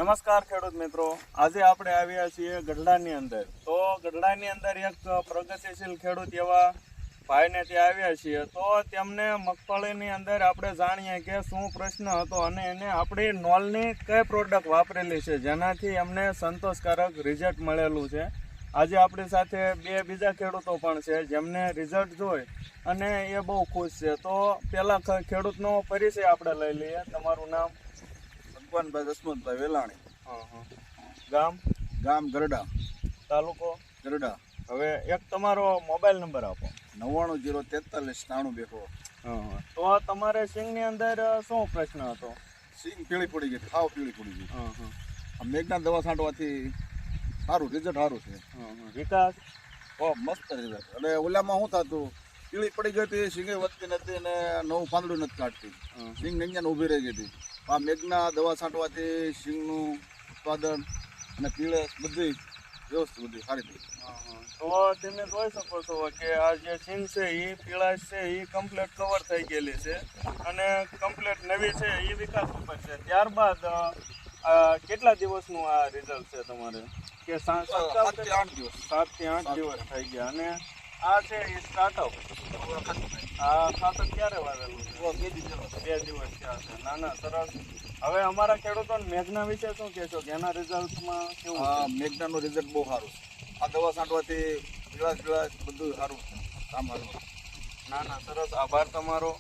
નમસ્કાર ખેડૂત મિત્રો, આજે આપણે આવ્યા છીએ ગઢડાની અંદર. તો ગઢડાની અંદર એક પ્રગતિશીલ ખેડૂત એવા ભાઈને ત્યાં આવ્યા છીએ. તો તેમને મગફળીની અંદર આપણે જાણીએ કે શું પ્રશ્ન હતો અને એને આપણી નોલની કઈ પ્રોડક્ટ વાપરેલી છે જેનાથી એમને સંતોષકારક રિઝલ્ટ મળેલું છે. આજે આપણી સાથે બે બીજા ખેડૂતો પણ છે જેમને રિઝલ્ટ જોઈ અને એ બહુ ખુશ છે. તો પહેલાં ખેડૂતનો પરિચય આપણે લઈ લઈએ. તમારું નામ? ભગવાનભાઈ દશમંતભાઈ વેલાણી. ગામ ગરડા, તાલુકો ગરડા. હવે એક તમારો મોબાઈલ નંબર આપો. 99 043 92. તો તમારે સિંગની અંદર શું પ્રશ્ન હતો? સિંગ પીળી પડી ગઈ, ખાવ પીળી પડી ગઈ. આ મેઘના દવા છાંટવાથી સારું રિઝલ્ટ સારું છે. વિકાસ મસ્ત રિઝલ્ટ. અને ઓલામાં શું થતું, પીળી પડી ગઈ હતી, સિંગે વધતી નથી અને નવું પાંદડું નથી કાઢતી, સિંગ અહીંયા ઊભી રહી ગઈ હતી. આ મેઘના દવા છાંટવાથી સિંગનું ઉત્પાદન અને પીળસ બધી વ્યવસ્થિત બધી સારી થઈ. તો તમે જોઈ શકો છો કે આ જે સિંગ છે એ પીળાશ છે એ કમ્પ્લીટ કવર થઈ ગયેલી છે અને કમ્પ્લીટ નવી છે એ વિકાસ ઉપર છે. ત્યારબાદ કેટલા દિવસનું આ રિઝલ્ટ છે તમારે? કે 7 થી 8 દિવસ થઈ ગયા. અને આ છે એ સ્ટાર્ટઅપ. આ ખાતર ક્યારે વાવેલું છે? 2 દિવસ થયા છે. ના સરસ. હવે અમારા ખેડૂતોને મેઘના વિશે શું કહેશો કે એના રિઝલ્ટમાં કેવું? મેઘનાનું રિઝલ્ટ બહુ સારું છે. આ દવા છાંટવાથી પીળાશ બધું સારું કામ સારું. ના સરસ. આભાર તમારો.